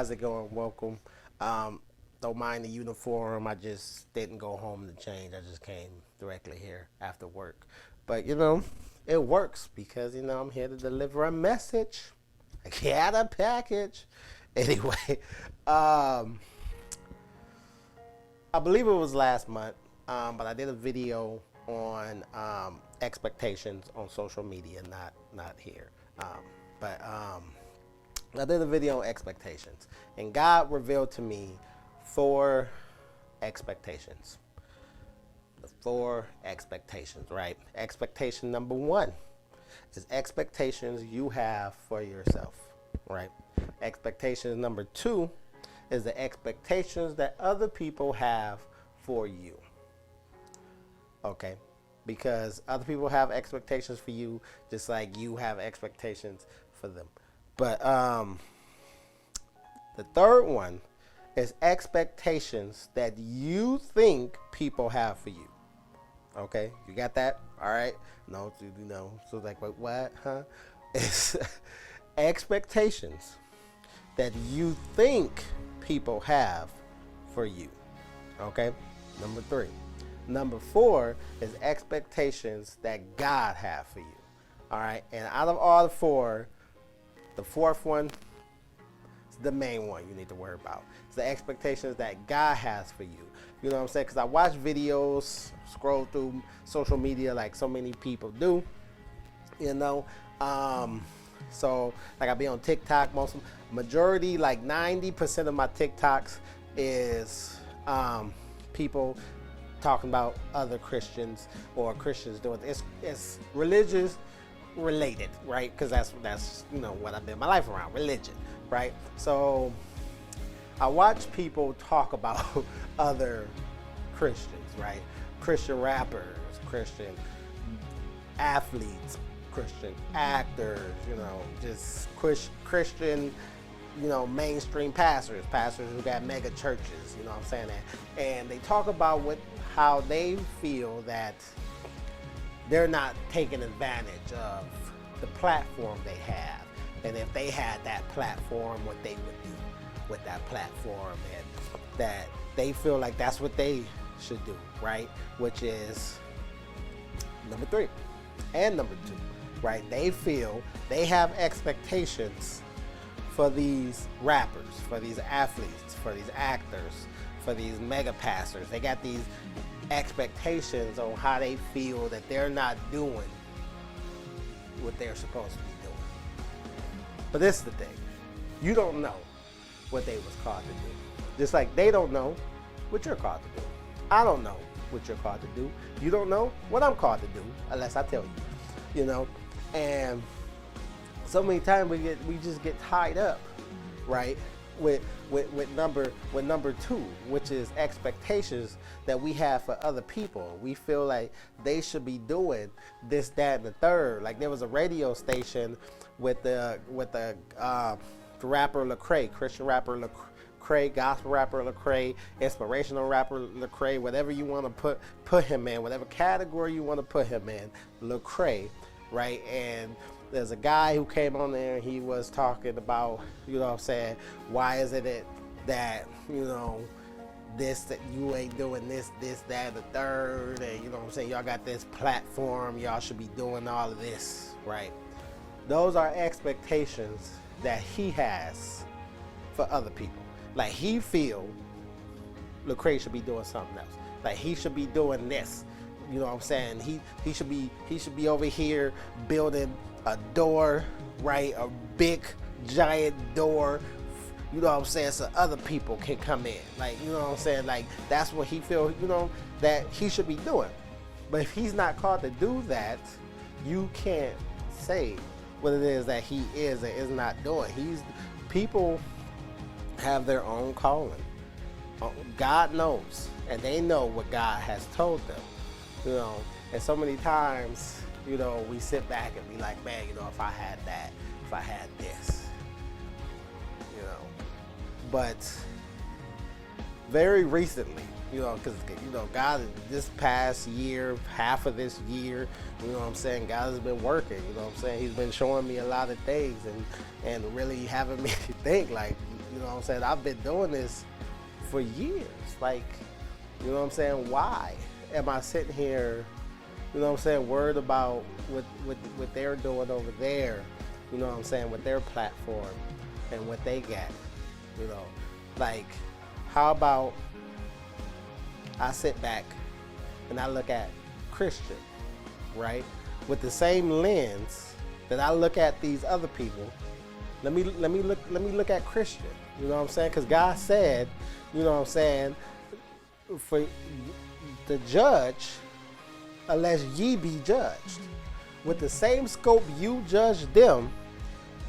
How's it going? Welcome. Don't mind the uniform. I just didn't go home to change. I just came directly here after work. But it works because I'm here to deliver a message. I got a package. Anyway, I believe it was last month, but I did a video on expectations on social media, not here. But I did a video on expectations, and God revealed to me 4 expectations. The 4 expectations, right? Expectation number 1 is expectations you have for yourself, right? Expectations number 2 is the expectations that other people have for you. Okay? Because other people have expectations for you just like you have expectations for them. But the third one is expectations that you think people have for you. Okay? You got that? All right? No, so like, what? Huh? It's expectations that you think people have for you. Okay? Number 3. Number 4 is expectations that God have for you. All right? And out of all the 4, the 4th one is the main one you need to worry about. It's the expectations that God has for you. You know what I'm saying? Because I watch videos, scroll through social media like so many people do. So like I be on TikTok, majority, like 90% of my TikToks is people talking about other Christians or Christians doing it. It's religious related, right? Because that's what I've been my life around, religion, right? So I watch people talk about other Christians, right? Christian rappers, Christian athletes, Christian actors, just Christian, mainstream pastors who got mega churches, you know what I'm saying? And they talk about how they feel that they're not taking advantage of the platform they have. And if they had that platform, what they would do with that platform, and that they feel like that's what they should do, right? Which is number 3 and number 2, right? They feel they have expectations for these rappers, for these athletes, for these actors, for these mega pastors. They got these expectations on how they feel that they're not doing what they're supposed to be doing. But this is the thing. You don't know what they was called to do. Just like they don't know what you're called to do. I don't know what you're called to do. You don't know what I'm called to do unless I tell you. And so many times we just get tied up, right, with number 2, which is expectations that we have for other people. We feel like they should be doing this, that, and the third. Like there was a radio station with the rapper Lecrae, Christian rapper Lecrae, gospel rapper Lecrae, inspirational rapper Lecrae, whatever you want to put him in, whatever category you want to put him in, Lecrae, right? And there's a guy who came on there and he was talking about, why is it that this, that you ain't doing this, that, the third, and y'all got this platform, y'all should be doing all of this, right? Those are expectations that he has for other people. Like he feel Lecrae should be doing something else. Like he should be doing this. You know what I'm saying? He should be over here building a door, right? A big giant door, you know what I'm saying, so other people can come in. Like, you know what I'm saying? Like that's what he feels, that he should be doing. But if he's not called to do that, you can't say what it is that he is or is not doing. People have their own calling. God knows, and they know what God has told them. And so many times, we sit back and be like, man, if I had that, if I had this, But very recently, because God, this past year, half of this year, God has been working. He's been showing me a lot of things and really having me think like, You know what I'm saying? I've been doing this for years. Like, you know what I'm saying? Why am I sitting here, you know what I'm saying, worried about what they're doing over there, you know what I'm saying, with their platform and what they got, you know? Like, how about I sit back and I look at Christian, right? With the same lens that I look at these other people, let me look at Christian. You know what I'm saying? Because God said, you know what I'm saying, for the judge, unless ye be judged. With the same scope you judge them,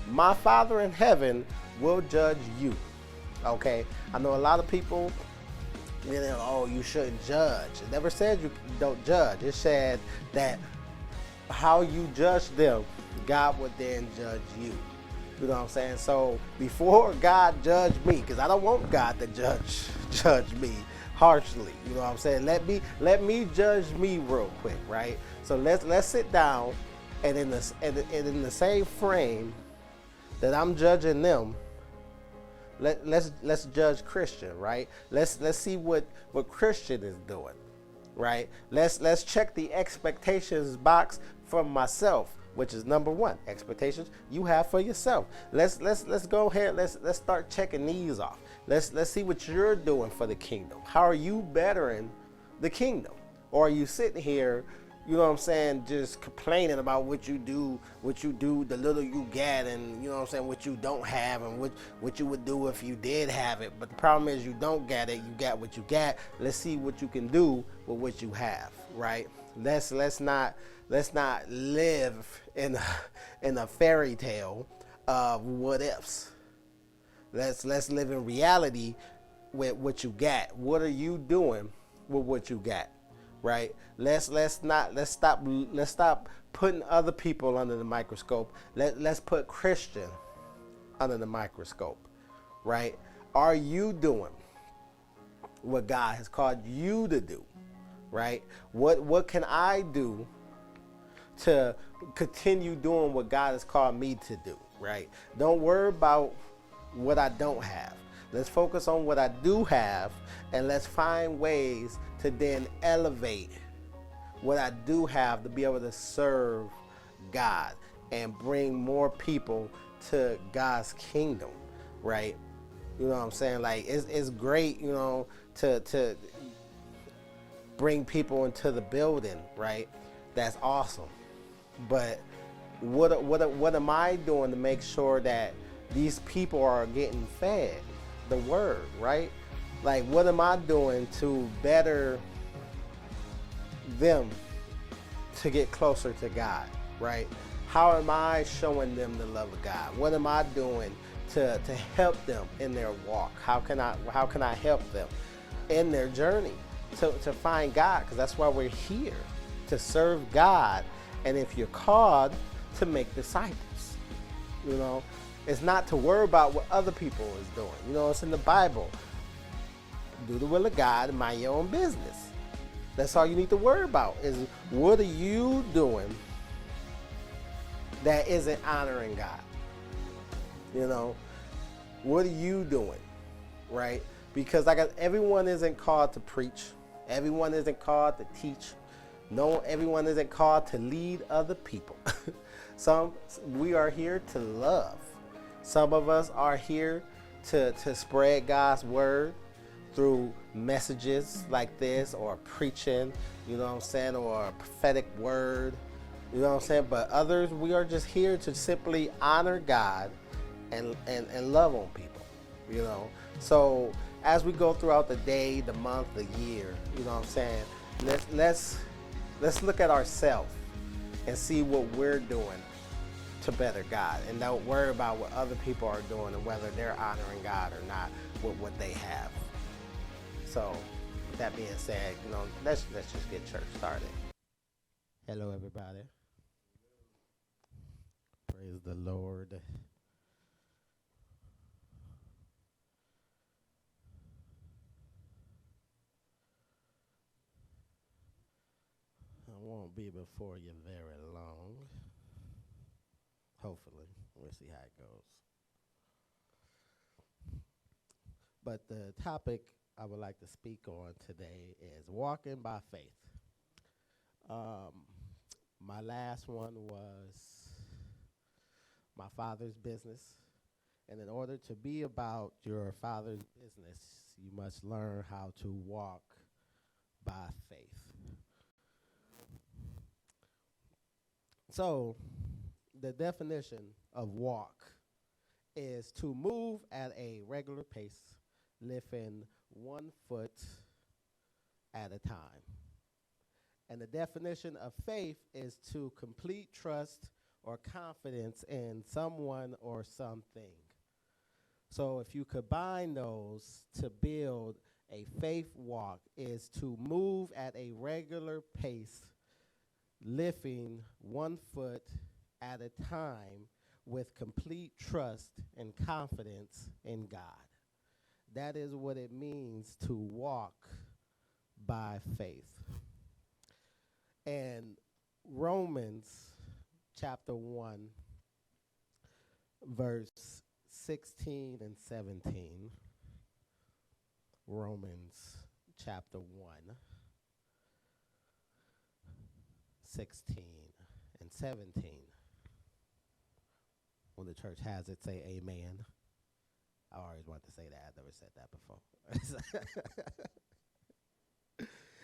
my Father in heaven will judge you. Okay? I know a lot of people, you know, oh, you shouldn't judge. It never said you don't judge. It said that how you judge them, God would then judge you. You know what I'm saying? So before God judged me, because I don't want God to judge me harshly. You know what I'm saying? Let me judge me real quick, right? So let's sit down, and in the same frame that I'm judging them, let's judge Christian, right? Let's see what Christian is doing, right? Let's check the expectations box from myself, which is number one, expectations you have for yourself. Let's go ahead. Let's start checking these off. Let's see what you're doing for the kingdom. How are you bettering the kingdom? Or are you sitting here, you know what I'm saying, just complaining about what you do, the little you get, and you know what I'm saying, what you don't have, and what you would do if you did have it. But the problem is you don't get it. You got what you got. Let's see what you can do with what you have, right? Let's not live in a fairy tale of what ifs. Let's live in reality with what you got. What are you doing with what you got? Right? Let's stop putting other people under the microscope. Let's put Christian under the microscope. Right? Are you doing what God has called you to do? Right? What can I do to continue doing what God has called me to do? Right? Don't worry about what I don't have. Let's focus on what I do have, and let's find ways to then elevate what I do have to be able to serve God and bring more people to God's kingdom, right? You know what I'm saying? Like, it's great, you know, to bring people into the building, right? That's awesome. But what am I doing to make sure that these people are getting fed the word, right? Like, what am I doing to better them to get closer to God, right? How am I showing them the love of God? What am I doing to help them in their walk? How can I help them in their journey to find God? Because that's why we're here, to serve God. And if you're called, to make disciples, you know, it's not to worry about what other people is doing. You know, it's in the Bible. Do the will of God and mind your own business. That's all you need to worry about, is what are you doing that isn't honoring God? You know, what are you doing, right? Because everyone isn't called to preach. Everyone isn't called to teach. No, everyone isn't called to lead other people. We are here to love. Some of us are here to spread God's word through messages like this, or preaching, you know what I'm saying, or a prophetic word, you know what I'm saying. But others, we are just here to simply honor God and love on people, you know. So as we go throughout the day, the month, the year, you know what I'm saying, let's look at ourselves and see what we're doing to better God, and don't worry about what other people are doing and whether they're honoring God or not with what they have. So, with that being said, you know, let's just get church started. Hello, everybody. Praise the Lord. I won't be before you very long. Hopefully. We'll see how it goes. But the topic I would like to speak on today is walking by faith. Um, my last one was my father's business. And in order to be about your father's business, you must learn how to walk by faith. So, the definition of walk is to move at a regular pace, lifting 1 foot at a time. And the definition of faith is to complete trust or confidence in someone or something. So if you combine those to build a faith walk is to move at a regular pace, lifting 1 foot at a time with complete trust and confidence in God. That is what it means to walk by faith. And Romans chapter 1, verse 16 and 17. Romans chapter 1, 16 and 17. When the church has it, say amen. I always wanted to say that. I've never said that before.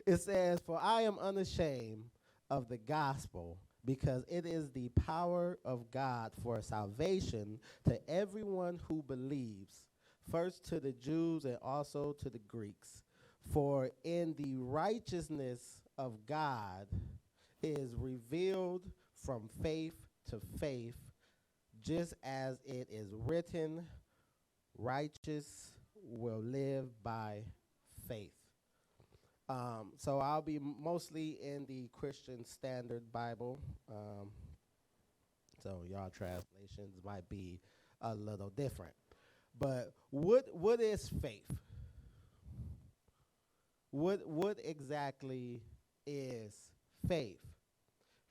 It says, "For I am unashamed of the gospel, because it is the power of God for salvation to everyone who believes, first to the Jews and also to the Greeks. For in the righteousness of God is revealed from faith to faith, just as it is written, righteous will live by faith." So I'll be mostly in the Christian Standard Bible. So y'all translations might be a little different. But what is faith? What exactly is faith?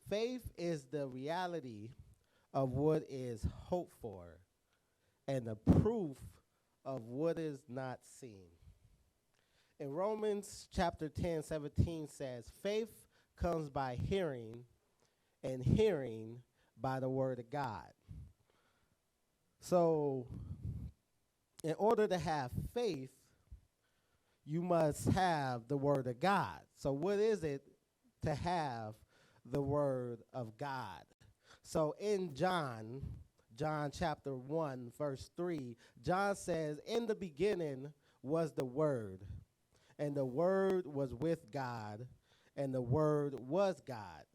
Faith is the reality of what is hoped for and the proof of what is not seen. In Romans chapter 10, 17 says, "Faith comes by hearing, and hearing by the word of God." So, in order to have faith, you must have the word of God. So what is it to have the word of God? So in John chapter 1, verse 3, John says, "In the beginning was the Word, and the Word was with God, and the Word was God.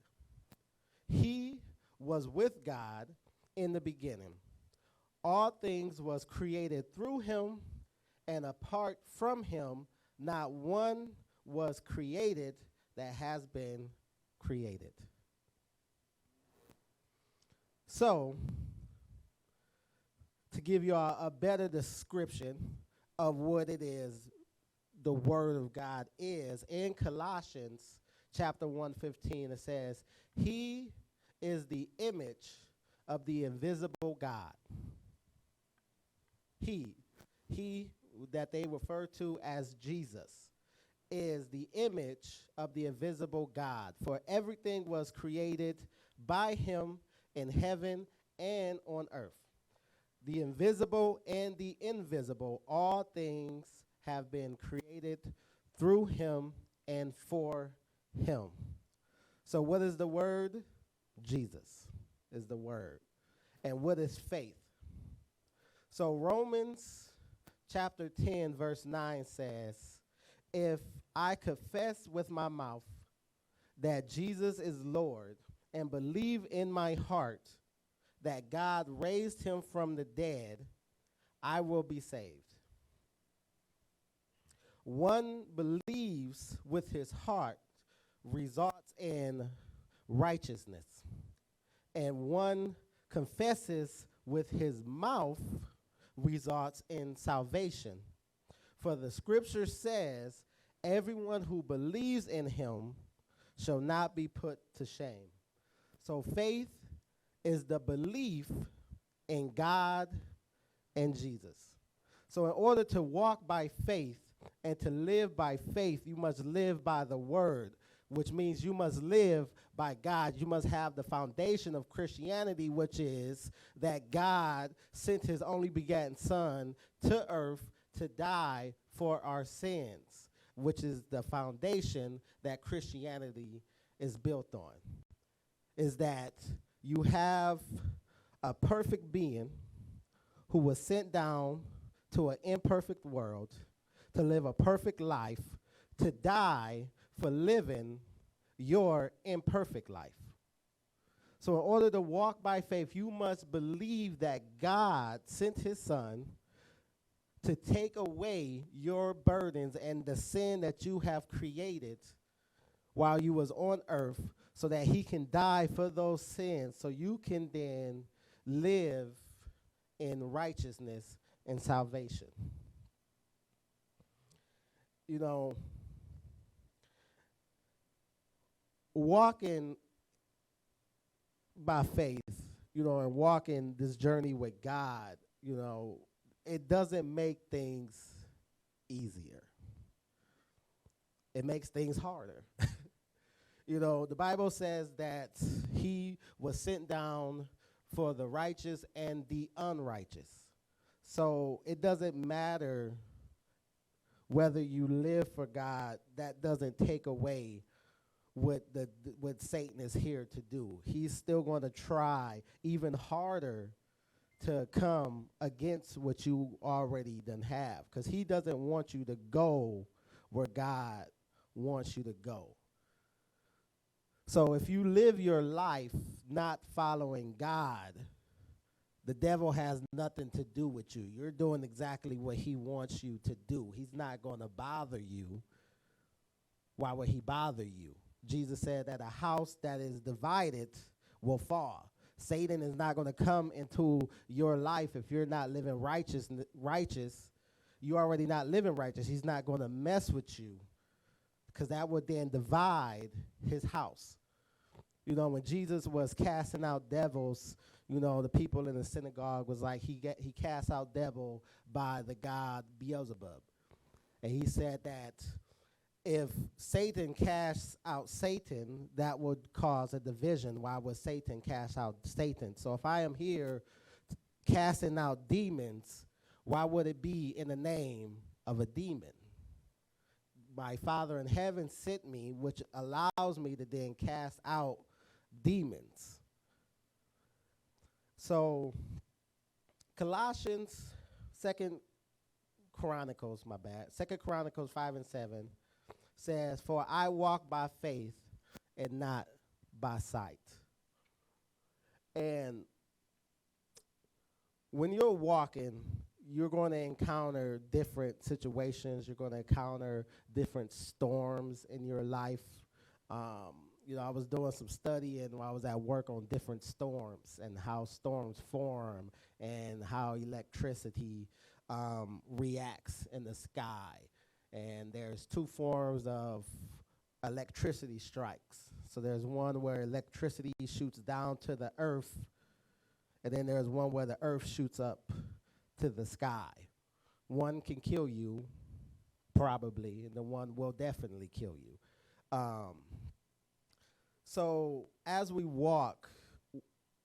He was with God in the beginning. All things was created through him, and apart from him, not one was created that has been created." So, to give you a better description of what it is the Word of God is, in Colossians chapter 1:15, it says, "He is the image of the invisible God." He that they refer to as Jesus is the image of the invisible God. For everything was created by him in heaven and on earth. The invisible and the invisible, all things have been created through him and for him. So what is the word? Jesus is the word. And what is faith? So Romans chapter 10, verse 9 says, "If I confess with my mouth that Jesus is Lord and believe in my heart that God raised him from the dead, I will be saved." One believes with his heart results in righteousness, and one confesses with his mouth results in salvation. For the scripture says, "Everyone who believes in him shall not be put to shame." So faith is the belief in God and Jesus. So in order to walk by faith and to live by faith, you must live by the word, which means you must live by God. You must have the foundation of Christianity, which is that God sent his only begotten son to earth to die for our sins, which is the foundation that Christianity is built on, is that you have a perfect being who was sent down to an imperfect world to live a perfect life, to die for living your imperfect life. So in order to walk by faith, you must believe that God sent his son to take away your burdens and the sin that you have created while you was on earth, so that he can die for those sins, so you can then live in righteousness and salvation. You know, walking by faith, and walking this journey with God, it doesn't make things easier. It makes things harder. The Bible says that he was sent down for the righteous and the unrighteous. So it doesn't matter whether you live for God. That doesn't take away what Satan is here to do. He's still going to try even harder to come against what you already done have, because he doesn't want you to go where God wants you to go. So if you live your life not following God, the devil has nothing to do with you. You're doing exactly what he wants you to do. He's not going to bother you. Why would he bother you? Jesus said that a house that is divided will fall. Satan is not going to come into your life if you're not living righteous. You're already not living righteous. He's not going to mess with you, because that would then divide his house. When Jesus was casting out devils, the people in the synagogue was like, he cast out devil by the god Beelzebub. And he said that if Satan casts out Satan, that would cause a division. Why would Satan cast out Satan? So if I am here casting out demons, why would it be in the name of a demon? My Father in heaven sent me, which allows me to then cast out demons. So Colossians, 2 Chronicles 5 and 7 says, "For I walk by faith and not by sight." And when you're walking, you're going to encounter different situations. You're going to encounter different storms in your life. I was doing some studying while I was at work on different storms and how storms form and how electricity reacts in the sky. And there's two forms of electricity strikes. So there's one where electricity shoots down to the earth, and then there's one where the earth shoots up to the sky. One can kill you, probably, and the one will definitely kill you. So as we walk,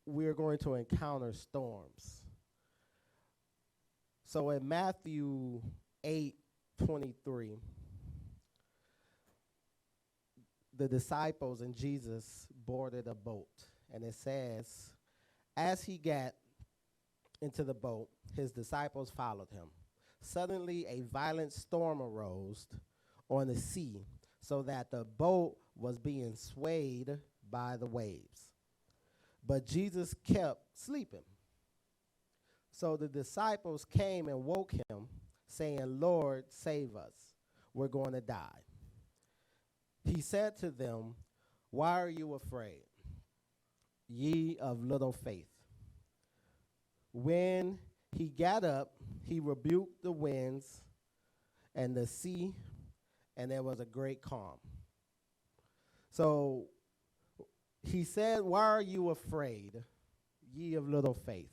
we're going to encounter storms. So in Matthew 8:23, the disciples and Jesus boarded a boat. And it says, as he got into the boat, his disciples followed him. Suddenly a violent storm arose on the sea, so that the boat was being swayed by the waves. But Jesus kept sleeping. So the disciples came and woke him, saying, "Lord, save us. We're going to die." He said to them, "Why are you afraid, ye of little faith?" When he got up, he rebuked the winds and the sea, and there was a great calm. So he said, "Why are you afraid, ye of little faith?"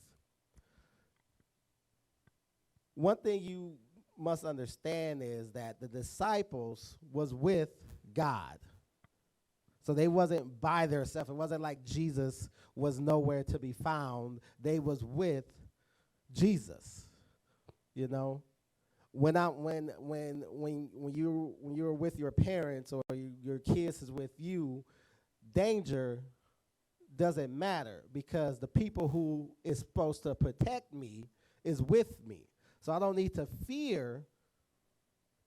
one thing you must understand is that the disciples was with God. So they wasn't by themselves. It wasn't like Jesus was nowhere to be found. They was with Jesus. You know, when you're with your parents or your kids is with you, danger doesn't matter because the people who is supposed to protect me is with me. So I don't need to fear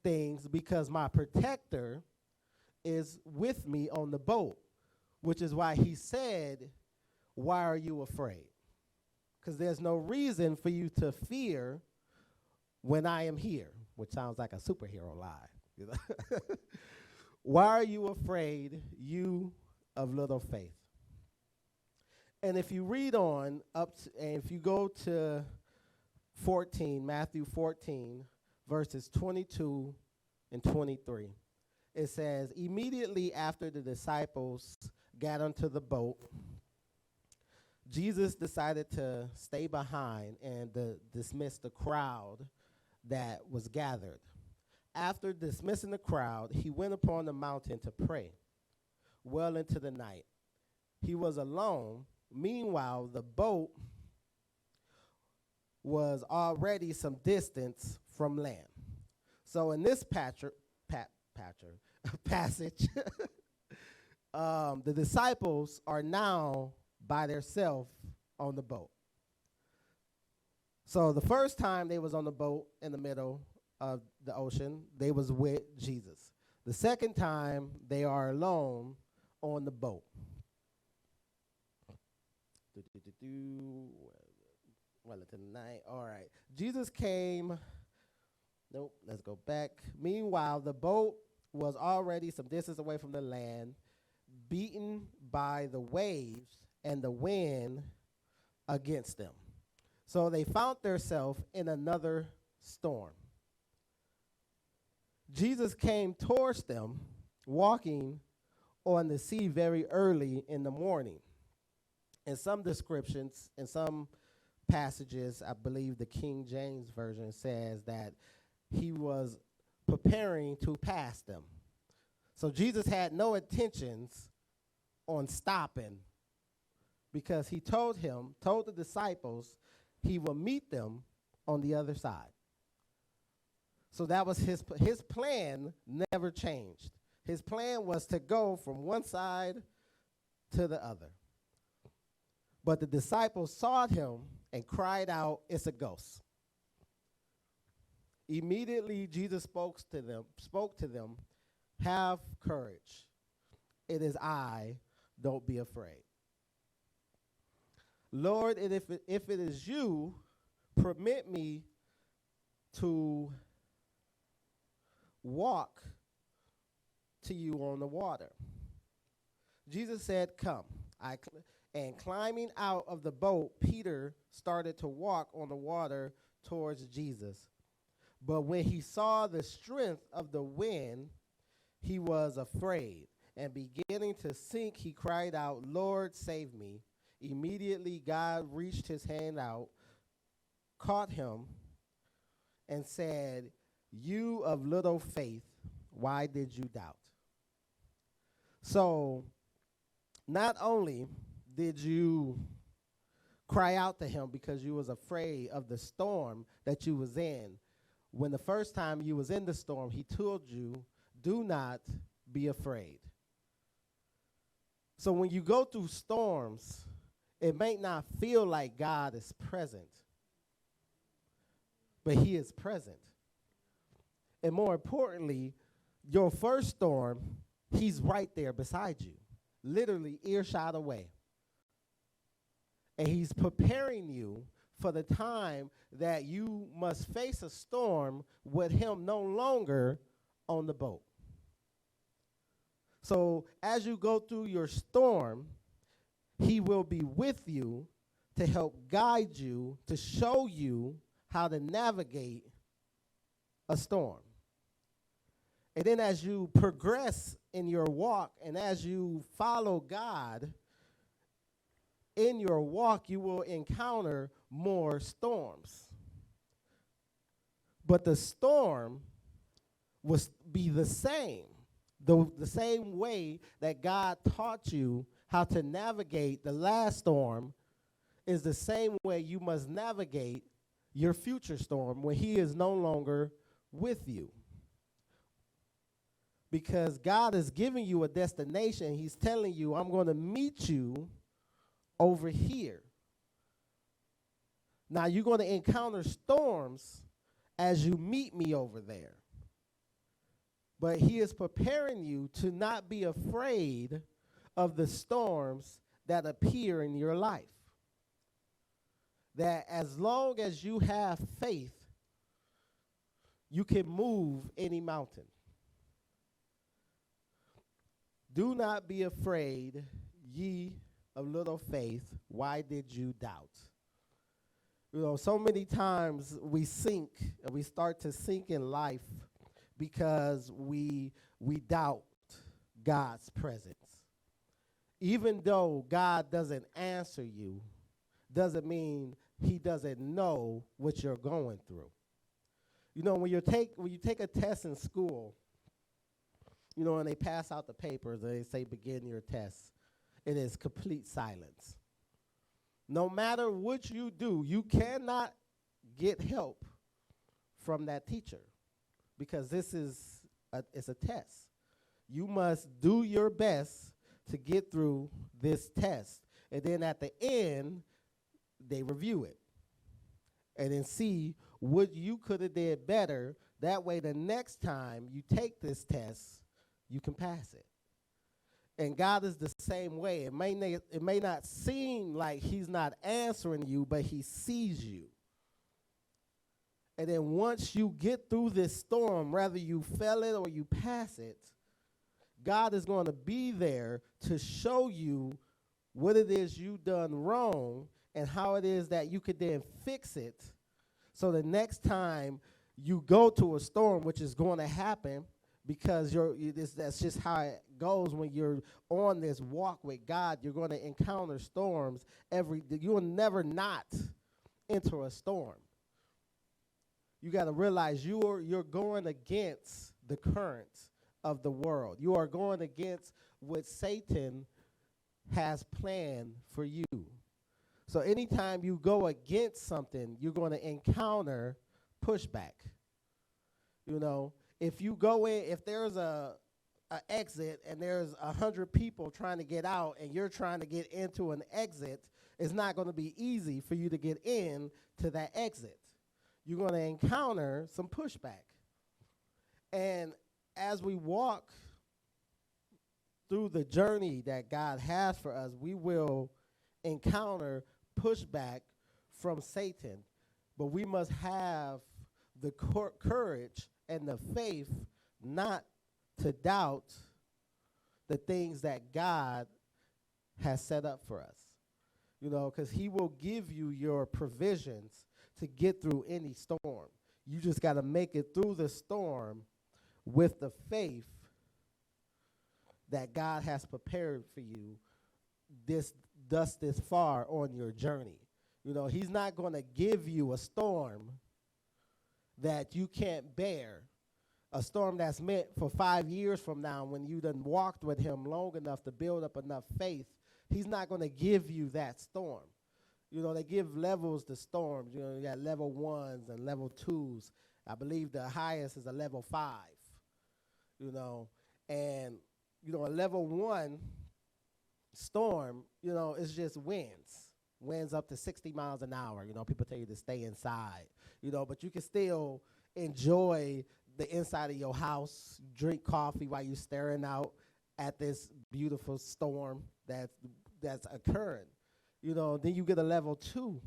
things because my protector is with me on the boat, which is why he said, why are you afraid? Because there's no reason for you to fear when I am here, which sounds like a superhero lie. You know? Why are you afraid, you of little faith? And if you read on and if you go to 14, Matthew 14, verses 22 and 23, it says, immediately after the disciples got onto the boat, Jesus decided to stay behind and dismiss the crowd that was gathered. After dismissing the crowd, he went upon the mountain to pray well into the night. He was alone. Meanwhile, the boat was already some distance from land. So in this passage, the disciples are now by themselves on the boat. So the first time they was on the boat in the middle of the ocean, they was with Jesus. The second time, they are alone on the boat. Well, tonight, all right. Jesus came. Nope, let's go back. Meanwhile, the boat was already some distance away from the land, beaten by the waves and the wind against them. So they found themselves in another storm. Jesus came towards them, walking on the sea very early in the morning. In some descriptions, in some passages, I believe the King James Version says that he was preparing to pass them. So Jesus had no intentions on stopping because he told the disciples he will meet them on the other side. So that was his plan never changed. His plan was to go from one side to the other. But the disciples saw him and cried out, "It's a ghost." Immediately Jesus spoke to them, "Have courage. It is I. Don't be afraid." Lord, and if it is you, permit me to walk to you on the water. Jesus said, "Come." And climbing out of the boat, Peter started to walk on the water towards Jesus. But when he saw the strength of the wind, he was afraid. And beginning to sink, he cried out, "Lord, save me." Immediately God reached his hand out, caught him, and said, "You of little faith, why did you doubt?" So not only did you cry out to him because you was afraid of the storm that you was in, when the first time you was in the storm, he told you, do not be afraid. So when you go through storms, it may not feel like God is present, but he is present. And more importantly, your first storm, he's right there beside you, literally earshot away. And he's preparing you for the time that you must face a storm with him no longer on the boat. So as you go through your storm, he will be with you to help guide you, to show you how to navigate a storm. And then as you progress in your walk and as you follow God, in your walk, you will encounter more storms. But the storm will be the same. The same way that God taught you how to navigate the last storm is the same way you must navigate your future storm when he is no longer with you. Because God is giving you a destination. He's telling you, I'm going to meet you over here. Now, you're going to encounter storms as you meet me over there. But he is preparing you to not be afraid of the storms that appear in your life. That as long as you have faith, you can move any mountain. Do not be afraid, ye of little faith. Why did you doubt? You know, so many times we sink, and we start to sink in life because we doubt God's presence. Even though God doesn't answer you, doesn't mean he doesn't know what you're going through. You know, when you take a test in school, you know, and they pass out the papers, they say begin your test. It is complete silence. No matter what you do, you cannot get help from that teacher because this is it's a test. You must do your best to get through this test. And then at the end, they review it and then see what you could have did better. That way the next time you take this test, you can pass it. And God is the same way. It may not seem like he's not answering you, but he sees you. And then once you get through this storm, whether you fail it or you pass it, God is going to be there to show you what it is you've done wrong and how it is that you could then fix it. So the next time you go to a storm, which is going to happen, because that's just how it goes when you're on this walk with God. You're going to encounter storms you will never not enter a storm. You got to realize you're going against the currents of the world. You are going against what Satan has planned for you. So anytime you go against something, you're going to encounter pushback. You know, if you go in, if there's a exit and there's 100 people trying to get out and you're trying to get into an exit, it's not going to be easy for you to get in to that exit. You're going to encounter some pushback. And as we walk through the journey that God has for us, we will encounter pushback from Satan. But we must have the courage and the faith not to doubt the things that God has set up for us. You know, because he will give you your provisions to get through any storm. You just got to make it through the storm with the faith that God has prepared for you this far on your journey. You know, he's not going to give you a storm that you can't bear, a storm that's meant for 5 years from now when you done walked with him long enough to build up enough faith. He's not going to give you that storm. You know, they give levels to storms. You know, you got level 1s and level 2s. I believe the highest is a level 5, you know. And, you know, a level 1 storm, you know, is just winds up to 60 miles an hour. You know, people tell you to stay inside, you know, but you can still enjoy the inside of your house, drink coffee while you're staring out at this beautiful storm that's occurring. You know, then you get a level 2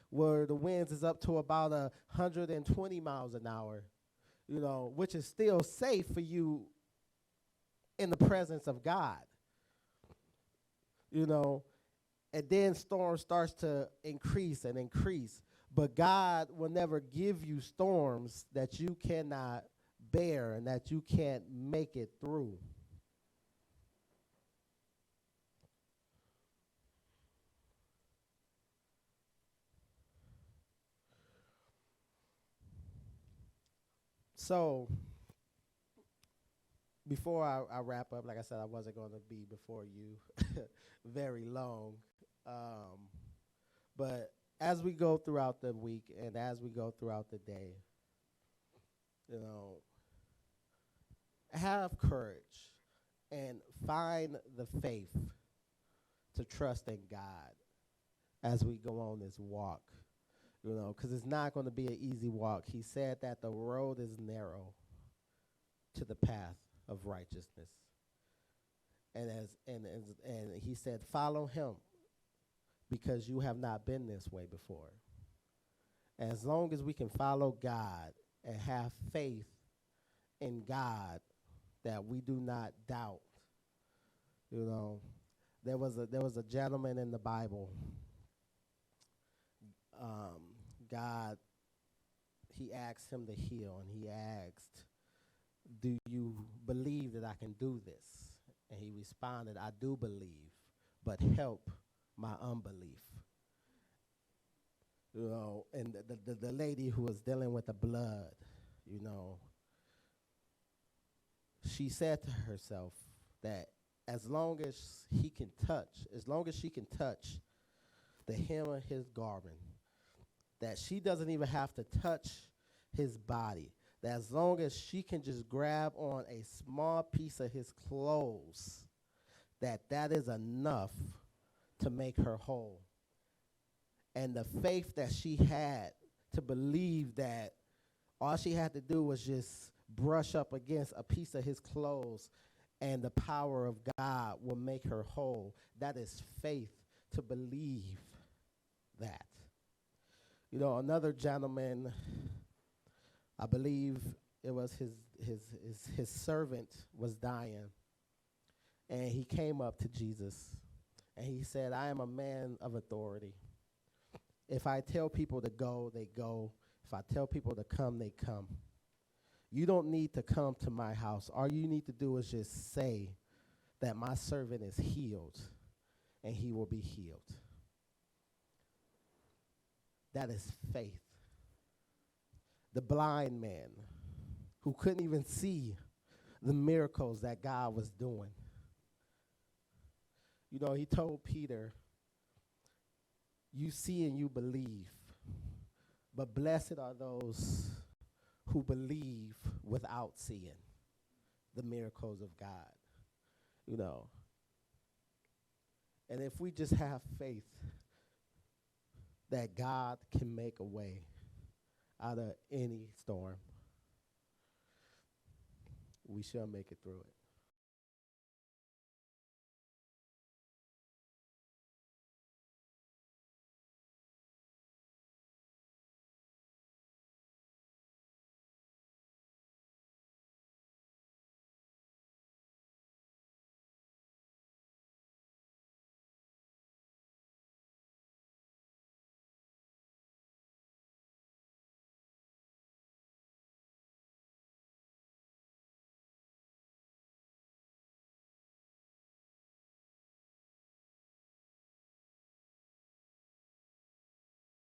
where the winds is up to about 120 miles an hour, you know, which is still safe for you in the presence of God. You know, and then storm starts to increase and increase. But God will never give you storms that you cannot bear and that you can't make it through. So before I wrap up, like I said, I wasn't going to be before you very long. Um, but as we go throughout the week and as we go throughout the day, you know, have courage and find the faith to trust in God as we go on this walk, you know, because it's not going to be an easy walk. He said that the road is narrow to the path of righteousness. And he said, follow him because you have not been this way before. As long as we can follow God and have faith in God that we do not doubt, you know, there was a gentleman in the Bible. God, he asked him to heal, and he asked, do you believe that I can do this? And he responded, I do believe, but help my unbelief. You know, and the lady who was dealing with the blood, you know, she said to herself that as long as she can touch the hem of his garment, that she doesn't even have to touch his body, that as long as she can just grab on a small piece of his clothes, that is enough to make her whole. And the faith that she had to believe that all she had to do was just brush up against a piece of his clothes and the power of God will make her whole. That is faith to believe that. You know, another gentleman, I believe it was his servant was dying, and he came up to Jesus, and he said, I am a man of authority. If I tell people to go, they go. If I tell people to come, they come. You don't need to come to my house. All you need to do is just say that my servant is healed, and he will be healed. That is faith. The blind man who couldn't even see the miracles that God was doing. You know, he told Peter, you see and you believe, but blessed are those who believe without seeing the miracles of God, you know. And if we just have faith that God can make a way out of any storm, we shall make it through it.